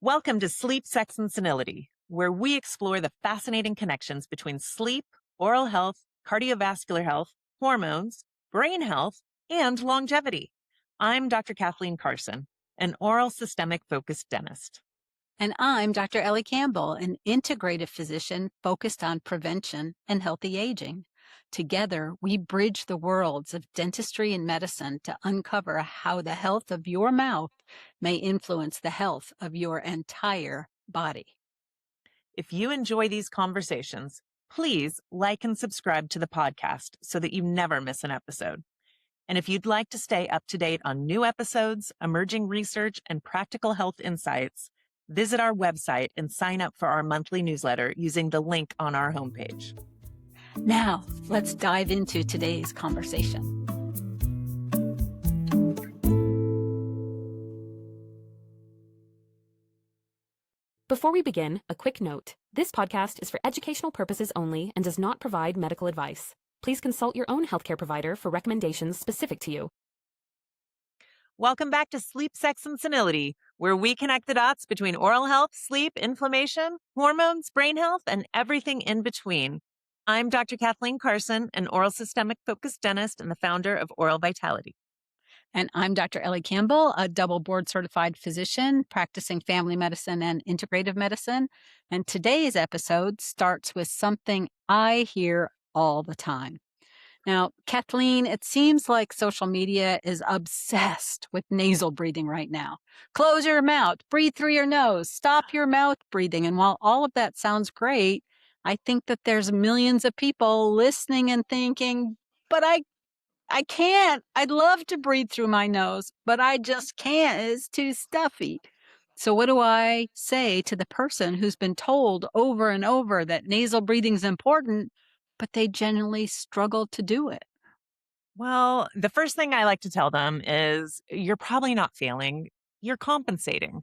Welcome to Sleep, Sex, and Senility, where we explore the fascinating connections between sleep, oral health, cardiovascular health, hormones, brain health, and longevity. I'm Dr. Kathleen Carson, an oral systemic focused dentist. And I'm Dr. Ellie Campbell, an integrative physician focused on prevention and healthy aging. Together, we bridge the worlds of dentistry and medicine to uncover how the health of your mouth may influence the health of your entire body. If you enjoy these conversations, please like and subscribe to the podcast so that you never miss an episode. And if you'd like to stay up to date on new episodes, emerging research, and practical health insights, visit our website and sign up for our monthly newsletter using the link on our homepage. Now, let's dive into today's conversation. Before we begin, a quick note. This podcast is for educational purposes only and does not provide medical advice. Please consult your own healthcare provider for recommendations specific to you. Welcome back to Sleep, Sex, and Senility, where we connect the dots between oral health, sleep, inflammation, hormones, brain health, and everything in between. I'm Dr. Kathleen Carson, an oral systemic focused dentist and the founder of Oral Vitality. And I'm Dr. Ellie Campbell, a double board certified physician practicing family medicine and integrative medicine. And today's episode starts with something I hear all the time. Now, Kathleen, it seems like social media is obsessed with nasal breathing right now. Close your mouth, breathe through your nose, stop your mouth breathing. And while all of that sounds great, I think that there's millions of people listening and thinking, but I can't. I'd love to breathe through my nose, but I just can't. It's too stuffy. So what do I say to the person who's been told over and over that nasal breathing is important, but they genuinely struggle to do it? Well, the first thing I like to tell them is you're probably not failing, you're compensating.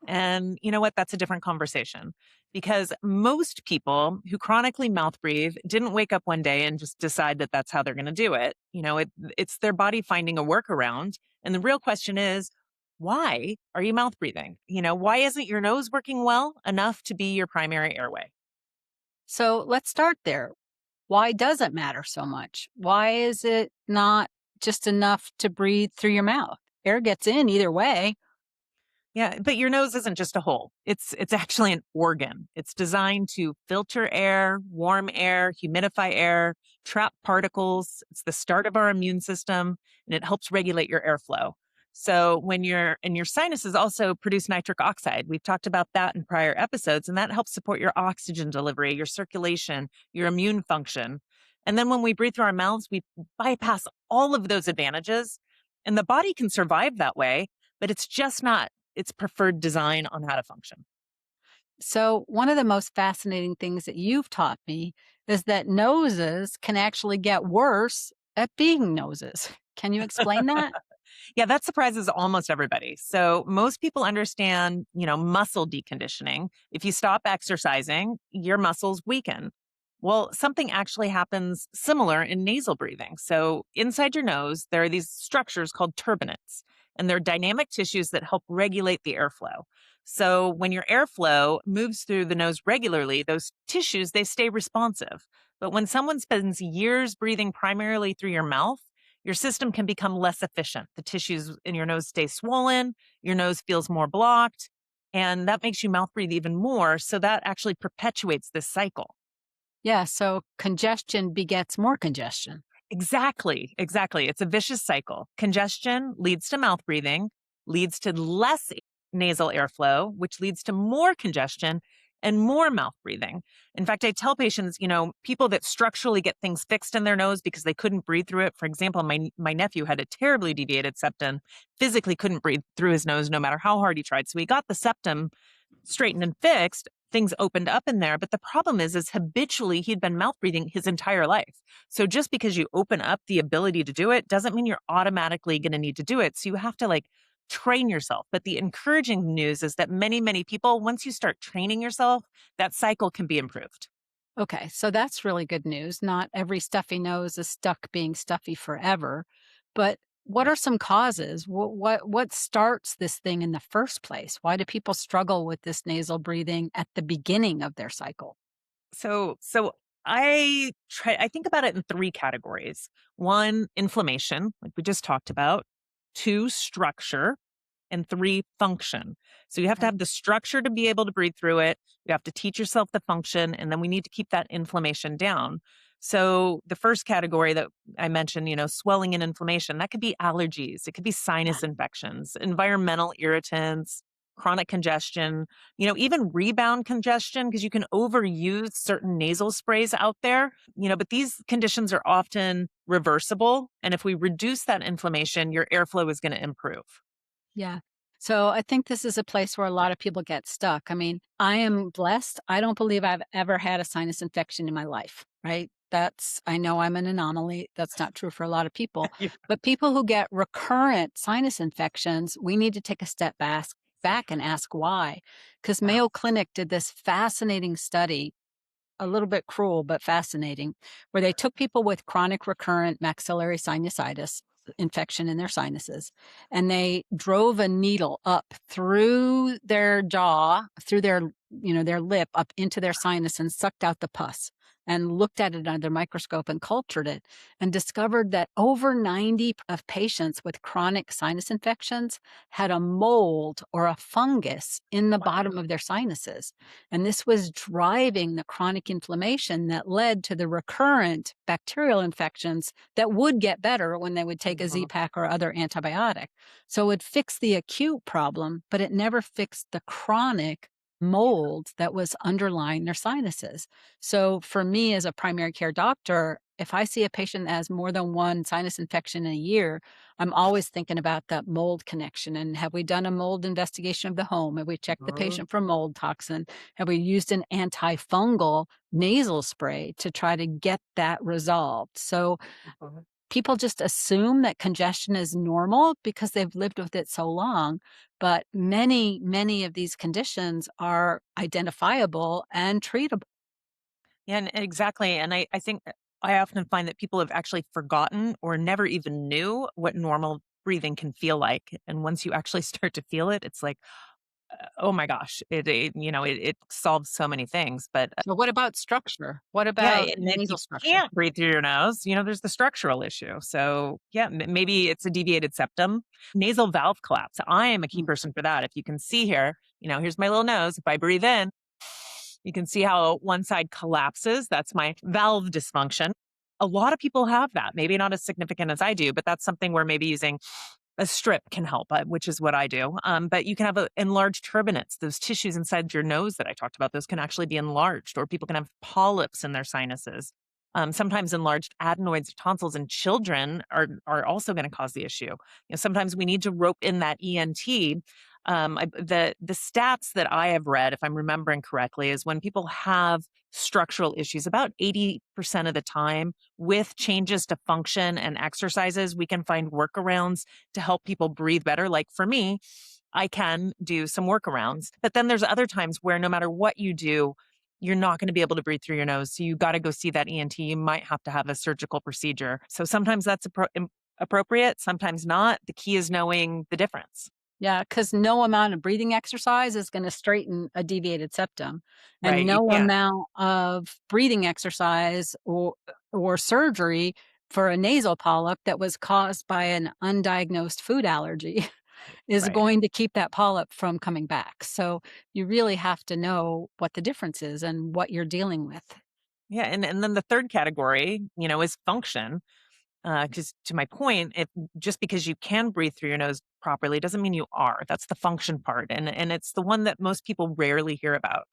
And you know what? That's a different conversation because most people who chronically mouth breathe didn't wake up one day and just decide that that's how they're going to do it. It's their body finding a workaround. And the real question is, why are you mouth breathing? Why isn't your nose working well enough to be your primary airway? So let's start there. Why does it matter so much? Why is it not just enough to breathe through your mouth? Air gets in either way. Yeah, but your nose isn't just a hole. It's actually an organ. It's designed to filter air, warm air, humidify air, trap particles. It's the start of our immune system, and it helps regulate your airflow. So when your sinuses also produce nitric oxide. We've talked about that in prior episodes, and that helps support your oxygen delivery, your circulation, your immune function. And then when we breathe through our mouths, we bypass all of those advantages, and the body can survive that way, but it's just not its preferred design on how to function. So one of the most fascinating things that you've taught me is that noses can actually get worse at being noses. Can you explain that? Yeah, that surprises almost everybody. So most people understand, muscle deconditioning. If you stop exercising, your muscles weaken. Well, something actually happens similar in nasal breathing. So inside your nose, there are these structures called turbinates, and they're dynamic tissues that help regulate the airflow. So when your airflow moves through the nose regularly, those tissues, they stay responsive. But when someone spends years breathing primarily through your mouth, your system can become less efficient. The tissues in your nose stay swollen, your nose feels more blocked, and that makes you mouth breathe even more. So that actually perpetuates this cycle. Yeah, so congestion begets more congestion. Exactly. It's a vicious cycle. Congestion leads to mouth breathing, leads to less nasal airflow, which leads to more congestion and more mouth breathing. In fact, I tell patients, people that structurally get things fixed in their nose because they couldn't breathe through it. For example, my nephew had a terribly deviated septum, physically couldn't breathe through his nose no matter how hard he tried. So he got the septum straightened and fixed. Things opened up in there. But the problem is habitually he'd been mouth breathing his entire life. So just because you open up the ability to do it doesn't mean you're automatically going to need to do it. So you have to train yourself. But the encouraging news is that many, many people, once you start training yourself, that cycle can be improved. Okay, so that's really good news. Not every stuffy nose is stuck being stuffy forever. But What are some causes? What starts this thing in the first place? Why do people struggle with this nasal breathing at the beginning of their cycle? So I think about it in three categories. One, inflammation, like we just talked about. Two, structure. And three, function. So you have to Okay. have the structure to be able to breathe through it. You have to teach yourself the function, and then we need to keep that inflammation down. So the first category that I mentioned, swelling and inflammation, that could be allergies, it could be Yeah. sinus infections, environmental irritants, chronic congestion, even rebound congestion, because you can overuse certain nasal sprays out there, but these conditions are often reversible. And if we reduce that inflammation, your airflow is going to improve. Yeah. So I think this is a place where a lot of people get stuck. I mean, I am blessed. I don't believe I've ever had a sinus infection in my life, right? I know I'm an anomaly. That's not true for a lot of people. But people who get recurrent sinus infections, we need to take a step back and ask why. Because Wow. Mayo Clinic did this fascinating study, a little bit cruel, but fascinating, where they took people with chronic recurrent maxillary sinusitis, infection in their sinuses, and they drove a needle up through their jaw, through their lip up into their sinus and sucked out the pus and looked at it under the microscope and cultured it and discovered that over 90 of patients with chronic sinus infections had a mold or a fungus in the bottom of their sinuses. And this was driving the chronic inflammation that led to the recurrent bacterial infections that would get better when they would take a Mhm. Z-Pak or other antibiotic. So it fixed the acute problem, but it never fixed the chronic mold that was underlying their sinuses. So for me as a primary care doctor, if I see a patient that has more than one sinus infection in a year, I'm always thinking about that mold connection. And have we done a mold investigation of the home? Have we checked the Mhm. patient for mold toxin? Have we used an antifungal nasal spray to try to get that resolved? So Mhm. people just assume that congestion is normal because they've lived with it so long. But many of these conditions are identifiable and treatable. Yeah, and exactly. And I think I often find that people have actually forgotten or never even knew what normal breathing can feel like. And once you actually start to feel it, it's like, oh my gosh, it solves so many things. But But what about structure? What yeah, about and if you nasal structure? can't breathe through your nose, there's the structural issue. So yeah, maybe it's a deviated septum, nasal valve collapse. I am a key Mm. person for that. If you can see here, here's my little nose. If I breathe in, you can see how one side collapses. That's my valve dysfunction. A lot of people have that, maybe not as significant as I do, but that's something where maybe using a strip can help, which is what I do. But you can have enlarged turbinates, those tissues inside your nose that I talked about, those can actually be enlarged, or people can have polyps in their sinuses. Sometimes enlarged adenoids or tonsils in children are also going to cause the issue. Sometimes we need to rope in that ENT. The stats that I have read, if I'm remembering correctly, is when people have structural issues, about 80% of the time, with changes to function and exercises, we can find workarounds to help people breathe better. Like for me, I can do some workarounds, but then there's other times where no matter what you do, you're not going to be able to breathe through your nose. So you got to go see that ENT. You might have to have a surgical procedure. So sometimes that's appropriate, sometimes not. The key is knowing the difference. Yeah, because no amount of breathing exercise is gonna straighten a deviated septum, and Right. You no can't. amount of breathing exercise or surgery for a nasal polyp that was caused by an undiagnosed food allergy is Right. going to keep that polyp from coming back. So, you really have to know what the difference is and what you're dealing with. Yeah. And then the third category, is function. Because to my point, if just because you can breathe through your nose properly doesn't mean you are. That's the function part, and it's the one that most people rarely hear about.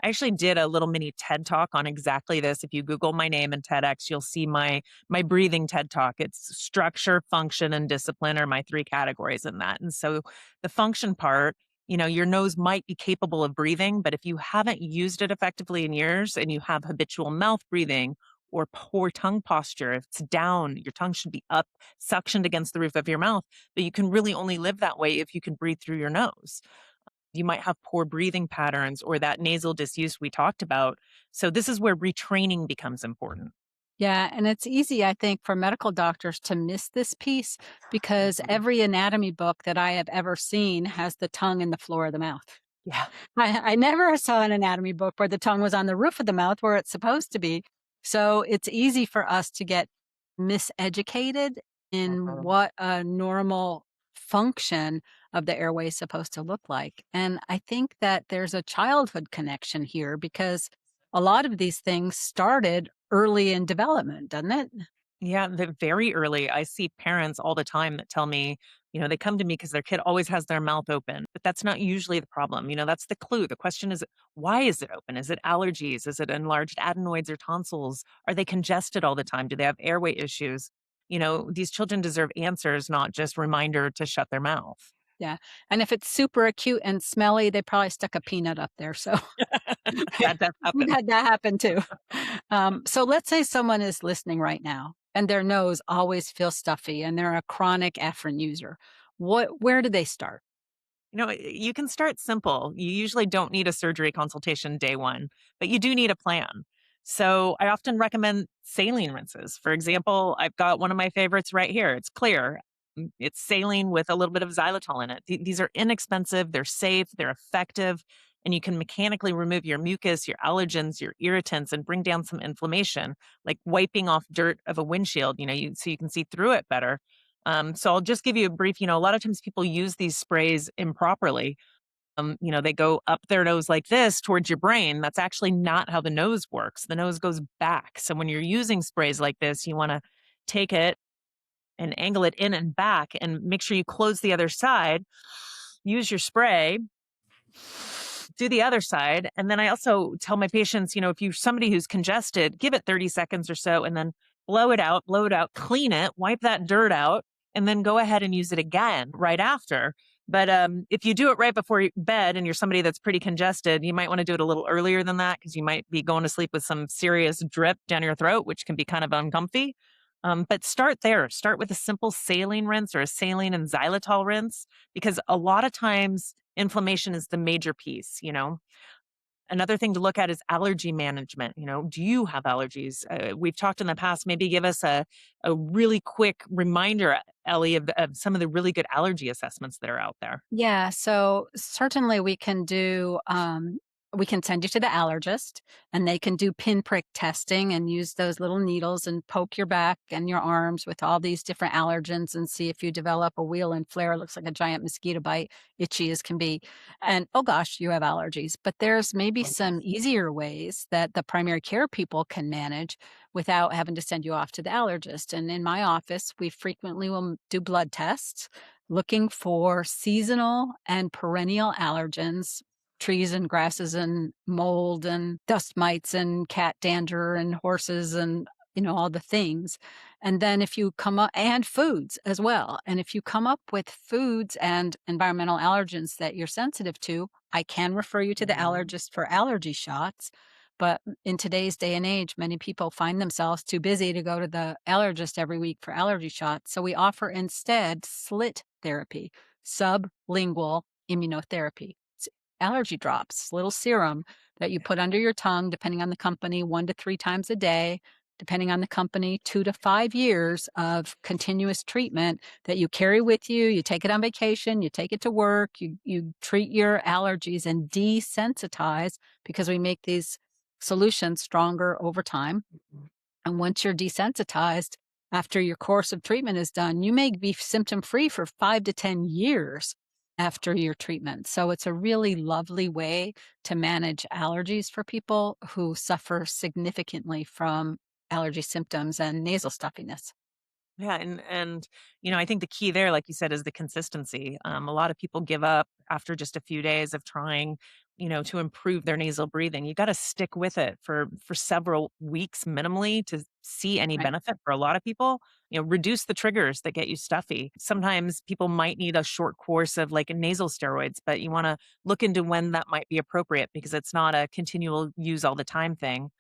I actually did a little mini TED talk on exactly this. If you Google my name and TEDx, you'll see my breathing TED talk. It's structure, function, and discipline are my three categories in that. And so the function part, your nose might be capable of breathing, but if you haven't used it effectively in years and you have habitual mouth breathing or poor tongue posture, if it's down, your tongue should be up, suctioned against the roof of your mouth. But you can really only live that way if you can breathe through your nose. You might have poor breathing patterns or that nasal disuse we talked about. So this is where retraining becomes important. Yeah, and it's easy, I think, for medical doctors to miss this piece because Mhm. every anatomy book that I have ever seen has the tongue in the floor of the mouth. Yeah. I never saw an anatomy book where the tongue was on the roof of the mouth where it's supposed to be. So it's easy for us to get miseducated in Mhm. what a normal function of the airway is supposed to look like. And I think that there's a childhood connection here because a lot of these things started early in development, doesn't it? Yeah, very early. I see parents all the time that tell me, they come to me because their kid always has their mouth open, but that's not usually the problem. That's the clue. The question is, why is it open? Is it allergies? Is it enlarged adenoids or tonsils? Are they congested all the time? Do they have airway issues? These children deserve answers, not just reminder to shut their mouth. Yeah. And if it's super acute and smelly, they probably stuck a peanut up there. So That does we've happen. had that happen too. So let's say someone is listening right now and their nose always feels stuffy and they're a chronic Afrin user. Where do they start? You can start simple. You usually don't need a surgery consultation day one, but you do need a plan. So I often recommend saline rinses. For example, I've got one of my favorites right here. It's clear. It's saline with a little bit of xylitol in it. These are inexpensive, they're safe, they're effective, and you can mechanically remove your mucus, your allergens, your irritants, and bring down some inflammation, like wiping off dirt of a windshield, so you can see through it better. So I'll just give you a brief. A lot of times people use these sprays improperly. They go up their nose like this towards your brain. That's actually not how the nose works. The nose goes back. So when you're using sprays like this, you want to take it and angle it in and back and make sure you close the other side. Use your spray, do the other side. And then I also tell my patients, if you're somebody who's congested, give it 30 seconds or so and then blow it out, clean it, wipe that dirt out, and then go ahead and use it again right after. But if you do it right before bed and you're somebody that's pretty congested, you might want to do it a little earlier than that because you might be going to sleep with some serious drip down your throat, which can be kind of uncomfy. But start there. Start with a simple saline rinse or a saline and xylitol rinse because a lot of times inflammation is the major piece. Another thing to look at is allergy management. Do you have allergies? We've talked in the past. Maybe give us a really quick reminder, Ellie, of some of the really good allergy assessments that are out there. Yeah, so certainly we can send you to the allergist and they can do pinprick testing and use those little needles and poke your back and your arms with all these different allergens and see if you develop a wheel and flare. It looks like a giant mosquito bite, itchy as can be. And oh gosh, you have allergies. But there's maybe some easier ways that the primary care people can manage without having to send you off to the allergist. And in my office, we frequently will do blood tests looking for seasonal and perennial allergens, trees and grasses and mold and dust mites and cat dander and horses and all the things. And then if you come up and foods as well. And if you come up with foods and environmental allergens that you're sensitive to, I can refer you to the Mhm. allergist for allergy shots. But in today's day and age, many people find themselves too busy to go to the allergist every week for allergy shots. So we offer instead slit therapy, sublingual immunotherapy. It's allergy drops, little serum that you put under your tongue, depending on the company, 1 to 3 times a day, depending on the company, 2 to 5 years of continuous treatment that you carry with you. You take it on vacation, you take it to work, you treat your allergies and desensitize because we make these solutions stronger over time. And once you're desensitized, after your course of treatment is done, you may be symptom free for 5 to 10 years after your treatment. So it's a really lovely way to manage allergies for people who suffer significantly from allergy symptoms and nasal stuffiness. Yeah, and I think the key there, like you said, is the consistency. A lot of people give up after just a few days of trying, to improve their nasal breathing. You got to stick with it for several weeks minimally to see any Right. benefit. For a lot of people, reduce the triggers that get you stuffy. Sometimes people might need a short course of like nasal steroids, but you want to look into when that might be appropriate because it's not a continual use all the time thing.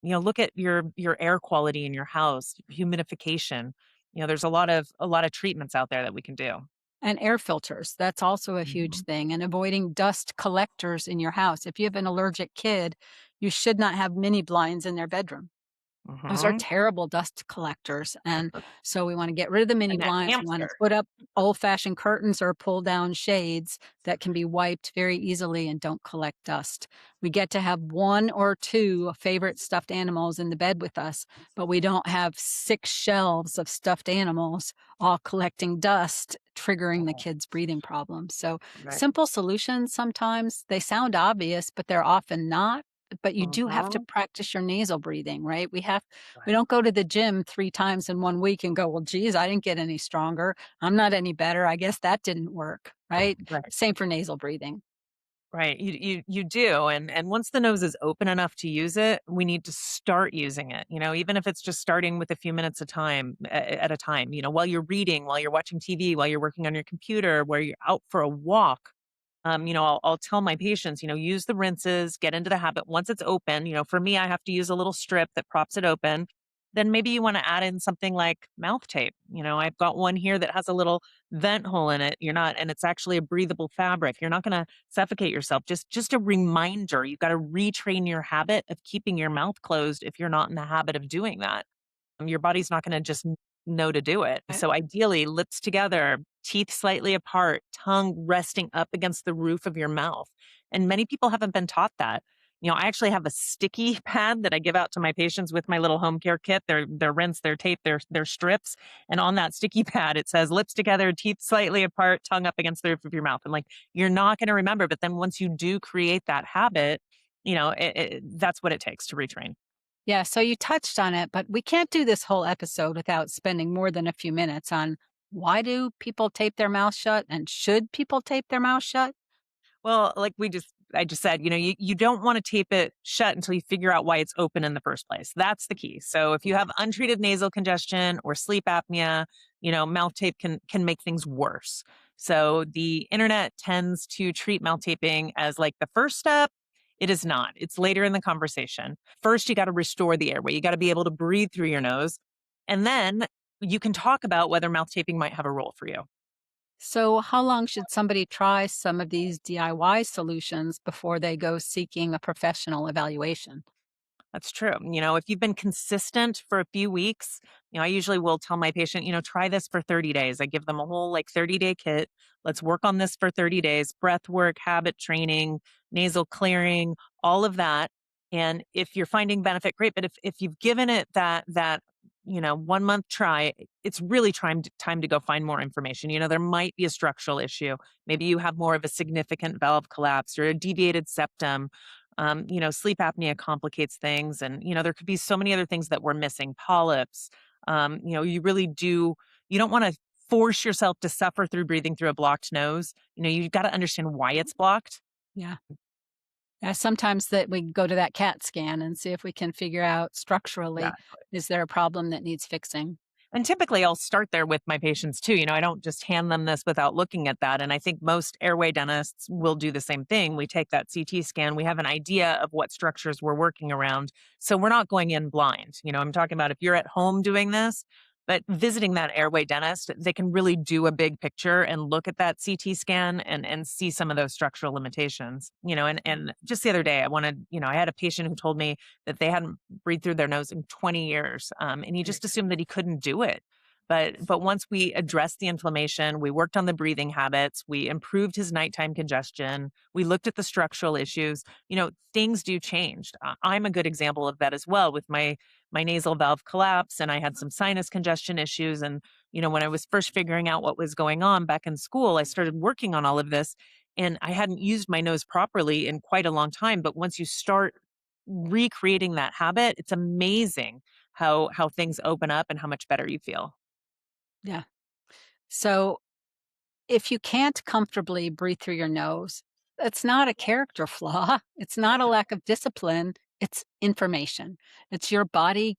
Look at your air quality in your house, humidification. There's a lot of treatments out there that we can do. And air filters, that's also a huge Mhm. thing, and avoiding dust collectors in your house. If you have an allergic kid, you should not have mini blinds in their bedroom. Those are Hmm. terrible dust collectors, and so we wanna get rid of the mini And that blinds, we wanna hamster. put up old-fashioned curtains or pull down shades that can be wiped very easily and don't collect dust. We get to have 1 or 2 favorite stuffed animals in the bed with us, but we don't have 6 shelves of stuffed animals all collecting dust, triggering the Oh, kids' breathing problems. So, right. simple solutions sometimes, they sound obvious, but they're often not, but you do have to Hmm. practice your nasal breathing, right? We Right. don't go to the gym 3 times in 1 week and go, "Well, geez, I didn't get any stronger. I'm not any better. I guess that didn't work." Right? Right. Same for nasal breathing. Right. You do. And once the nose is open enough to use it, we need to start using it. Even if it's just starting with a few minutes at a time, while you're reading, while you're watching TV, while you're working on your computer, where you're out for a walk. I'll tell my patients, use the rinses, get into the habit. Once it's open, for me, I have to use a little strip that props it open. Then maybe you want to add in something like mouth tape. I've got one here that has a little vent hole in it. And it's actually a breathable fabric. You're not going to suffocate yourself. Just a reminder. You've got to retrain your habit of keeping your mouth closed if you're not in the habit of doing that. Your body's not gonna just know to do it. Eh So ideally, lips together, teeth slightly apart, tongue resting up against the roof of your mouth. And many people haven't been taught that. I actually have a sticky pad that I give out to my patients with my little home care kit. Their rinse, their tape, their strips. And on that sticky pad, it says lips together, teeth slightly apart, tongue up against the roof of your mouth. And like, you're not gonna remember. But then once you do create that habit, that's what it takes to retrain. Yeah, so you touched on it, but we can't do this whole episode without spending more than a few minutes on why do people tape their mouth shut, and should people tape their mouth shut? Well, like I just said, you don't want to tape it shut until you figure out why it's open in the first place. That's the key. So if you have untreated nasal congestion or sleep apnea, mouth tape can make things worse. So the internet tends to treat mouth taping as like the first step. It is not. It's later in the conversation. First, you got to restore the airway. You got to be able to breathe through your nose. And then you can talk about whether mouth taping might have a role for you. So, how long should somebody try some of these DIY solutions before they go seeking a professional evaluation? That's true. If you've been consistent for a few weeks, I usually will tell my patient, try this for 30 days. I give them a whole like 30-day kit. Let's work on this for 30 days, breath work, habit training, nasal clearing, all of that. And if you're finding benefit, great. But if you've given it that 1 month try, it's really time to go find more information. There might be a structural issue. Maybe you have more of a significant valve collapse or a deviated septum. Sleep apnea complicates things. And, there could be so many other things that we're missing, polyps. You really you don't want to force yourself to suffer through breathing through a blocked nose. You've got to understand why it's blocked. Yeah. Yeah, sometimes that we go to that CAT scan and see if we can figure out structurally, is there a problem that needs fixing? And typically, I'll start there with my patients too. I don't just hand them this without looking at that. And I think most airway dentists will do the same thing. We take that CT scan, we have an idea of what structures we're working around. So we're not going in blind. I'm talking about if you're at home doing this, but visiting that airway dentist, they can really do a big picture and look at that CT scan and see some of those structural limitations. And just the other day, I had a patient who told me that they hadn't breathed through their nose in 20 years. And he just assumed that he couldn't do it. But once we addressed the inflammation, we worked on the breathing habits, we improved his nighttime congestion, we looked at the structural issues, things do change. I'm a good example of that as well with my nasal valve collapse, and I had some sinus congestion issues. And, when I was first figuring out what was going on back in school, I started working on all of this, and I hadn't used my nose properly in quite a long time. But once you start recreating that habit, it's amazing how things open up and how much better you feel. Yeah. So, if you can't comfortably breathe through your nose, it's not a character flaw. It's not a lack of discipline. It's information. It's your body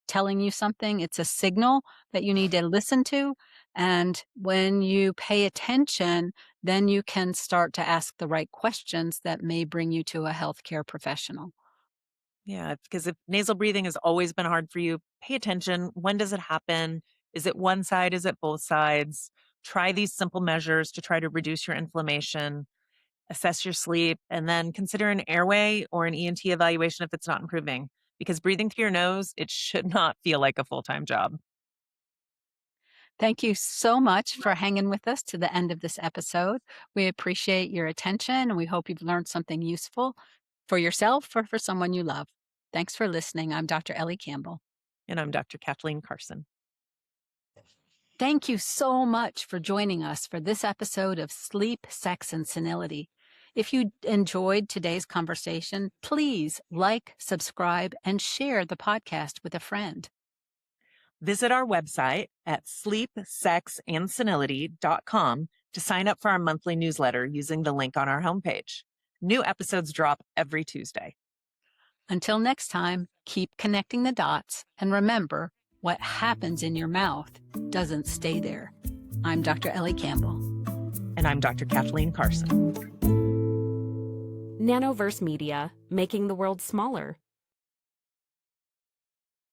telling you something. It's a signal that you need to listen to. And when you pay attention, then you can start to ask the right questions that may bring you to a healthcare professional. Yeah, because if nasal breathing has always been hard for you, pay attention. When does it happen? Is it one side? Is it both sides? Try these simple measures to try to reduce your inflammation, assess your sleep, and then consider an airway or an ENT evaluation if it's not improving. because breathing through your nose, it should not feel like a full-time job. Thank you so much for hanging with us to the end of this episode. We appreciate your attention and we hope you've learned something useful for yourself or for someone you love. Thanks for listening. I'm Dr. Ellie Campbell. And I'm Dr. Kathleen Carson. Thank you so much for joining us for this episode of Sleep, Sex, and Senility. If you enjoyed today's conversation, please like, subscribe, and share the podcast with a friend. Visit our website at sleepsexandsenility.com to sign up for our monthly newsletter using the link on our homepage. New episodes drop every Tuesday. Until next time, keep connecting the dots and remember, what happens in your mouth doesn't stay there. I'm Dr. Ellie Campbell. And I'm Dr. Kathleen Carson. Nanoverse Media, making the world smaller.